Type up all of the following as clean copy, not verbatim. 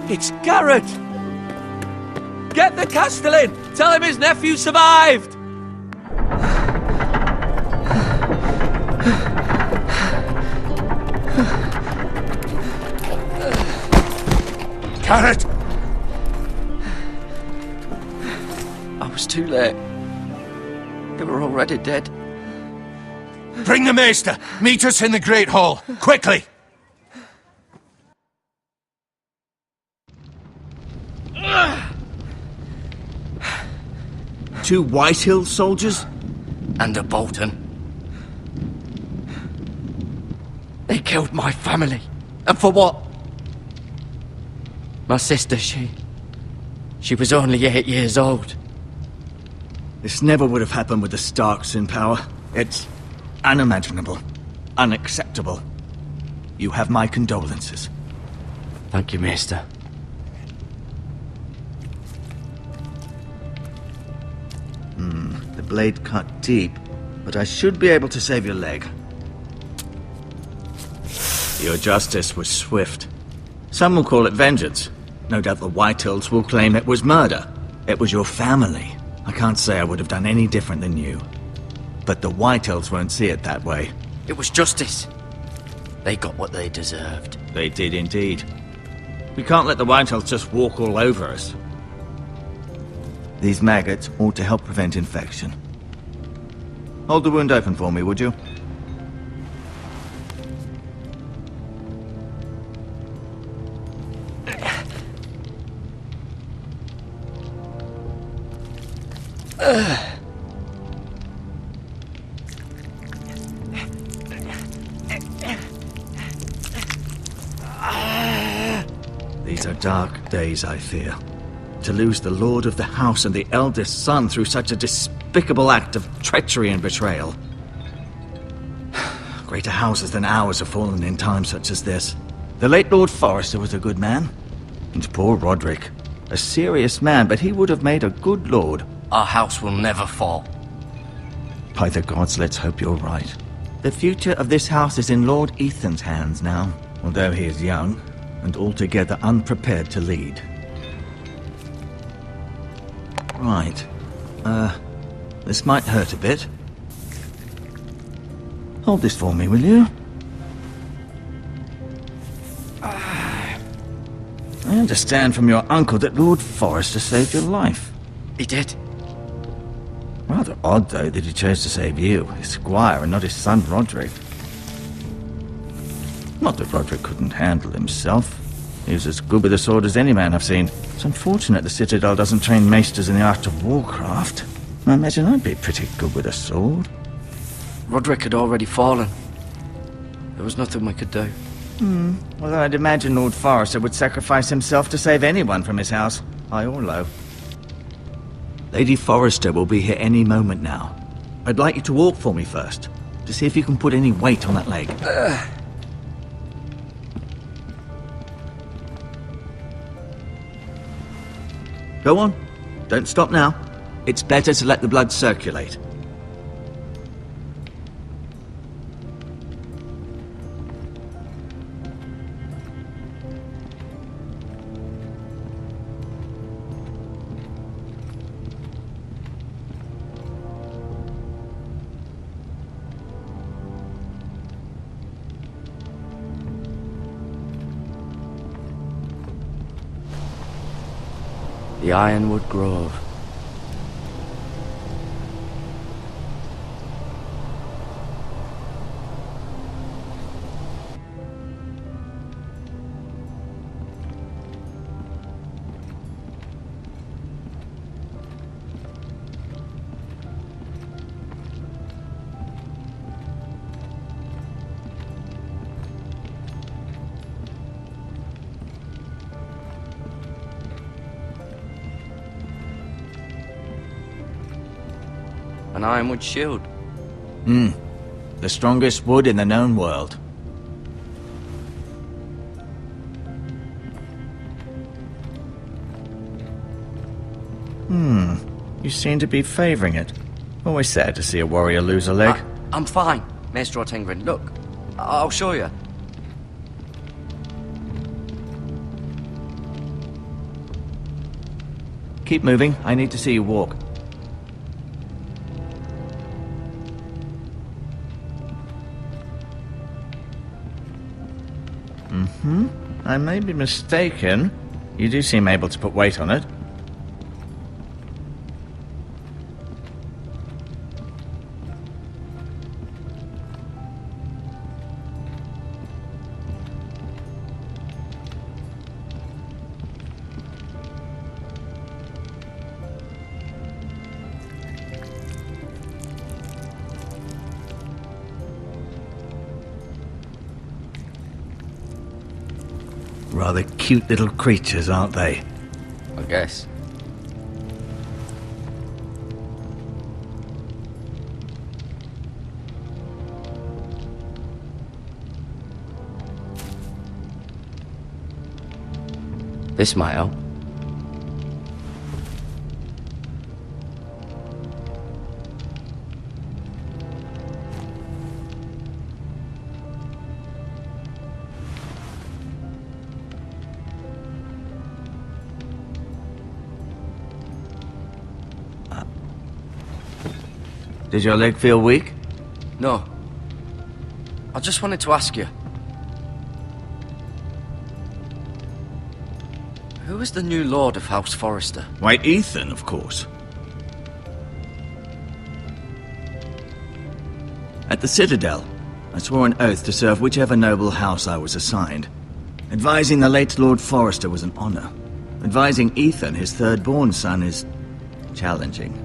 It's Garrett! Get the Castellan! Tell him his nephew survived! Garrett! I was too late. They were already dead. Bring the Maester! Meet us in the Great Hall, quickly! Two Whitehill soldiers? And a Bolton. They killed my family. And for what? My sister, she was only 8 years old. This never would have happened with the Starks in power. It's unimaginable. Unacceptable. You have my condolences. Thank you, Maester. The blade cut deep, but I should be able to save your leg. Your justice was swift. Some will call it vengeance. No doubt the Whitehills will claim it was murder. It was your family. I can't say I would have done any different than you. But the Whitehills won't see it that way. It was justice. They got what they deserved. They did indeed. We can't let the Whitehills just walk all over us. These maggots ought to help prevent infection. Hold the wound open for me, would you? These are dark days, I fear. To lose the lord of the house and the eldest son through such a despicable act of treachery and betrayal. Greater houses than ours have fallen in times such as this. The late Lord Forrester was a good man. And poor Roderick. A serious man, but he would have made a good lord. Our house will never fall. By the gods, let's hope you're right. The future of this house is in Lord Ethan's hands now, although he is young and altogether unprepared to lead. Right. This might hurt a bit. Hold this for me, will you? I understand from your uncle that Lord Forrester saved your life. He did. Rather odd, though, that he chose to save you, his squire, and not his son Roderick. Not that Roderick couldn't handle himself. He was as good with a sword as any man I've seen. It's unfortunate the Citadel doesn't train maesters in the art of warcraft. I imagine I'd be pretty good with a sword. Roderick had already fallen. There was nothing we could do. Although I'd imagine Lord Forrester would sacrifice himself to save anyone from his house, high or low. Lady Forrester will be here any moment now. I'd like you to walk for me first, to see if you can put any weight on that leg. Go on. Don't stop now. It's better to let the blood circulate. The Ironwood Grove. An ironwood shield. The strongest wood in the known world. You seem to be favoring it. Always sad to see a warrior lose a leg. I'm fine, Maester Ortengrin. Look, I'll show you. Keep moving. I need to see you walk. I may be mistaken. You do seem able to put weight on it. Rather cute little creatures, aren't they? I guess. This might help. Does your leg feel weak? No. I just wanted to ask you. Who is the new Lord of House Forrester? Why, Ethan, of course. At the Citadel, I swore an oath to serve whichever noble house I was assigned. Advising the late Lord Forrester was an honor. Advising Ethan, his third-born son, is challenging.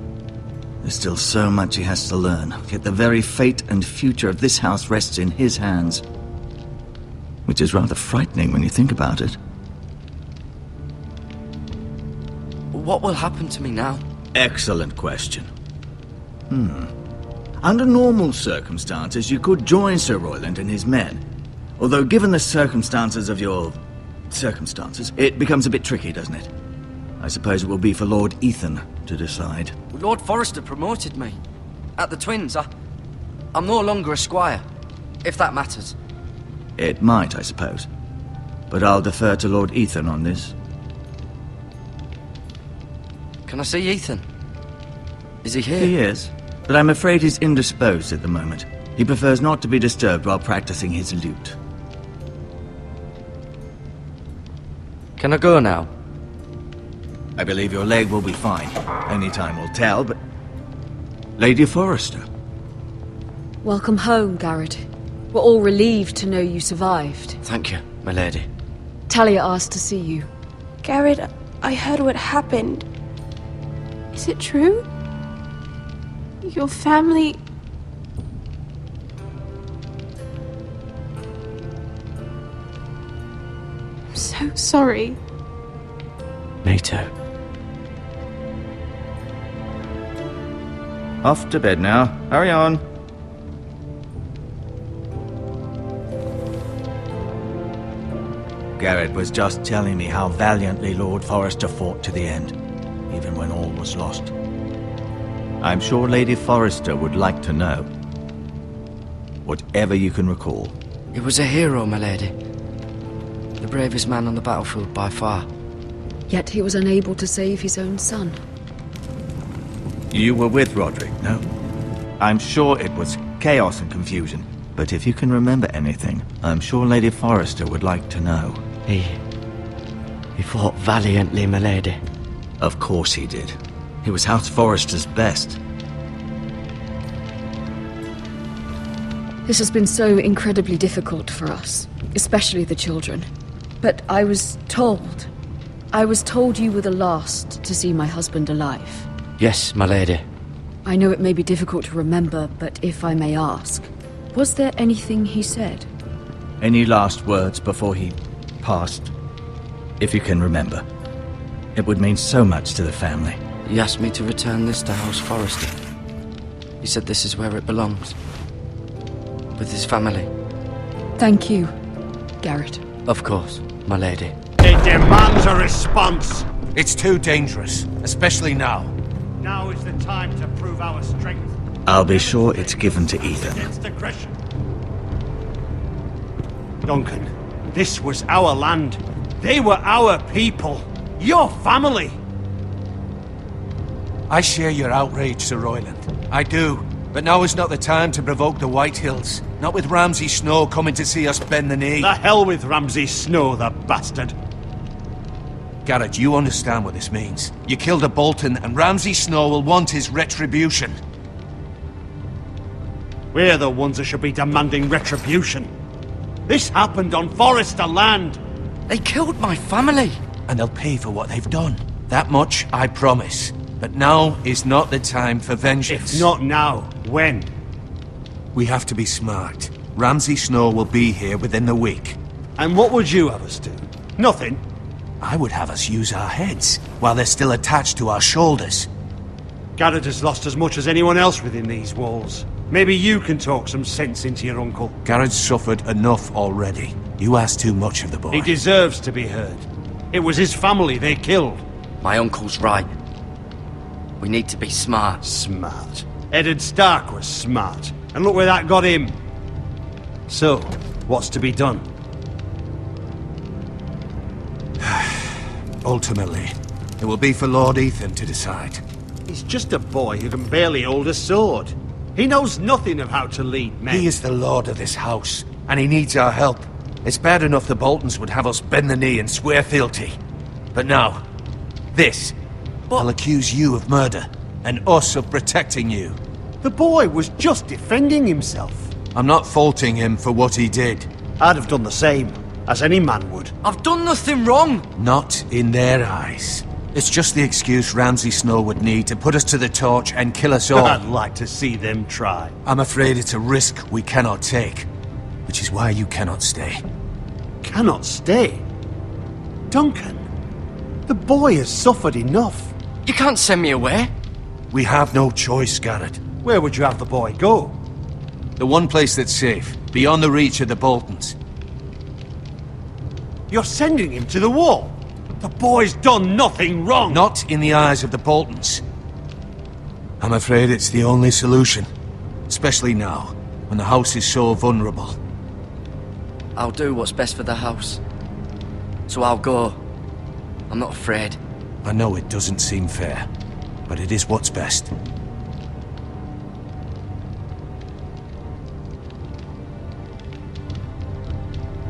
There's still so much he has to learn, yet the very fate and future of this house rests in his hands. Which is rather frightening when you think about it. What will happen to me now? Excellent question. Under normal circumstances, you could join Sir Royland and his men. Although given the circumstances of your circumstances, it becomes a bit tricky, doesn't it? I suppose it will be for Lord Ethan to decide. Lord Forrester promoted me. At the Twins, I'm no longer a squire, if that matters. It might, I suppose. But I'll defer to Lord Ethan on this. Can I see Ethan? Is he here? He is, but I'm afraid he's indisposed at the moment. He prefers not to be disturbed while practicing his lute. Can I go now? I believe your leg will be fine. Only time will tell, but... Lady Forrester. Welcome home, Garrett. We're all relieved to know you survived. Thank you, my lady. Talia asked to see you. Garrett, I heard what happened. Is it true? Your family... I'm so sorry. Me too. Off to bed now. Hurry on. Garrett was just telling me how valiantly Lord Forrester fought to the end, even when all was lost. I'm sure Lady Forrester would like to know. Whatever you can recall. He was a hero, my lady. The bravest man on the battlefield by far. Yet he was unable to save his own son. You were with Roderick, no? I'm sure it was chaos and confusion, but if you can remember anything, I'm sure Lady Forrester would like to know. He fought valiantly, my lady. Of course he did. He was House Forrester's best. This has been so incredibly difficult for us, especially the children. But I was told you were the last to see my husband alive. Yes, my lady. I know it may be difficult to remember, but if I may ask, was there anything he said? Any last words before he passed? If you can remember. It would mean so much to the family. He asked me to return this to House Forrester. He said this is where it belongs. With his family. Thank you, Garrett. Of course, my lady. It demands a response. It's too dangerous, especially now. Now is the time to prove our strength. I'll be sure it's given to Ethan. Against aggression. Duncan, this was our land. They were our people. Your family. I share your outrage, Sir Royland. I do. But now is not the time to provoke the White Hills. Not with Ramsay Snow coming to see us bend the knee. The hell with Ramsay Snow, the bastard. Garrett, you understand what this means. You killed a Bolton, and Ramsay Snow will want his retribution. We're the ones that should be demanding retribution. This happened on Forrester land. They killed my family. And they'll pay for what they've done. That much I promise. But now is not the time for vengeance. If not now, when? We have to be smart. Ramsay Snow will be here within the week. And what would you have us do? Nothing. I would have us use our heads, while they're still attached to our shoulders. Garrett has lost as much as anyone else within these walls. Maybe you can talk some sense into your uncle. Garrett's suffered enough already. You ask too much of the boy. He deserves to be heard. It was his family they killed. My uncle's right. We need to be smart. Smart. Eddard Stark was smart. And look where that got him. So, what's to be done? Ultimately, it will be for Lord Ethan to decide. He's just a boy who can barely hold a sword. He knows nothing of how to lead men. He is the lord of this house, and he needs our help. It's bad enough the Boltons would have us bend the knee and swear fealty. But now, this. I'll accuse you of murder, and us of protecting you. The boy was just defending himself. I'm not faulting him for what he did. I'd have done the same, as any man would. I've done nothing wrong. Not in their eyes. It's just the excuse Ramsay Snow would need to put us to the torch and kill us all. I'd like to see them try. I'm afraid it's a risk we cannot take, which is why you cannot stay. Cannot stay? Duncan, the boy has suffered enough. You can't send me away. We have no choice, Garrett. Where would you have the boy go? The one place that's safe, beyond the reach of the Boltons. You're sending him to the wall. The boy's done nothing wrong. Not in the eyes of the Boltons. I'm afraid it's the only solution. Especially now, when the house is so vulnerable. I'll do what's best for the house. So I'll go. I'm not afraid. I know it doesn't seem fair, but it is what's best.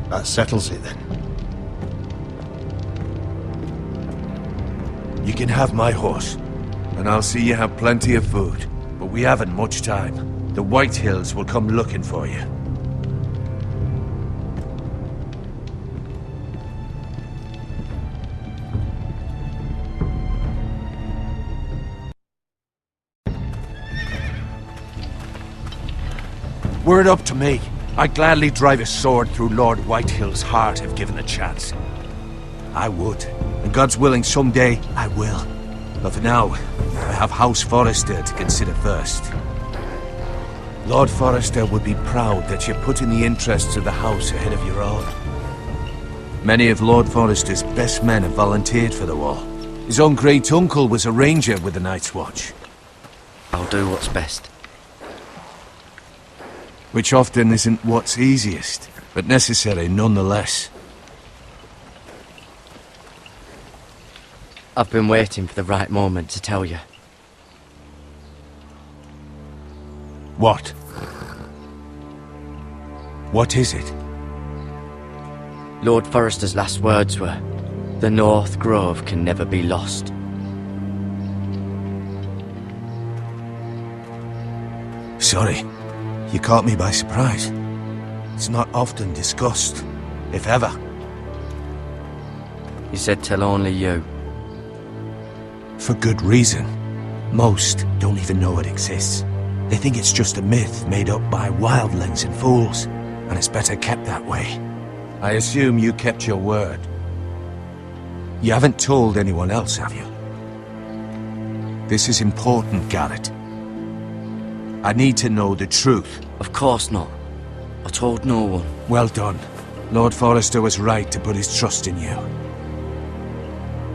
That settles it then. You can have my horse, and I'll see you have plenty of food. But we haven't much time. The White Hills will come looking for you. Were it up to me, I'd gladly drive a sword through Lord Whitehill's heart if given the chance. I would. And God's willing, someday I will. But for now, I have House Forrester to consider first. Lord Forrester would be proud that you're putting the interests of the house ahead of your own. Many of Lord Forrester's best men have volunteered for the war. His own great-uncle was a ranger with the Night's Watch. I'll do what's best. Which often isn't what's easiest, but necessary nonetheless. I've been waiting for the right moment to tell you. What? What is it? Lord Forrester's last words were, "The North Grove can never be lost." Sorry, you caught me by surprise. It's not often discussed, if ever. He said tell only you. For good reason. Most don't even know it exists. They think it's just a myth made up by wildlings and fools, and it's better kept that way. I assume you kept your word. You haven't told anyone else, have you? This is important, Garrett. I need to know the truth. Of course not. I told no one. Well done. Lord Forrester was right to put his trust in you.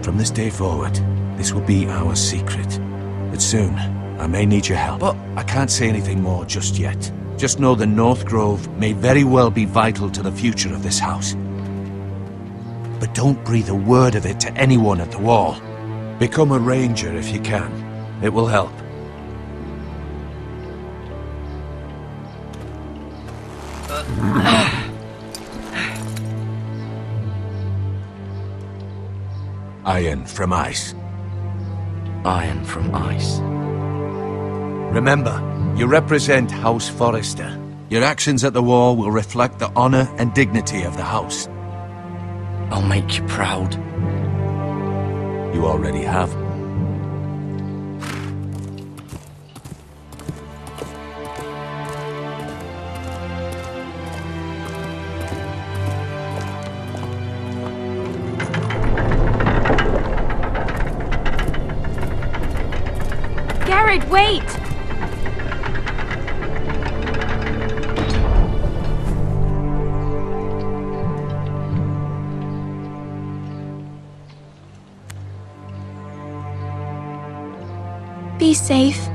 From this day forward, this will be our secret. But soon, I may need your help. But I can't say anything more just yet. Just know the North Grove may very well be vital to the future of this house. But don't breathe a word of it to anyone at the wall. Become a ranger if you can. It will help. Iron from ice. Iron from ice. Remember, you represent House Forrester. Your actions at the war will reflect the honor and dignity of the house. I'll make you proud. You already have. Garrett, wait! Be safe.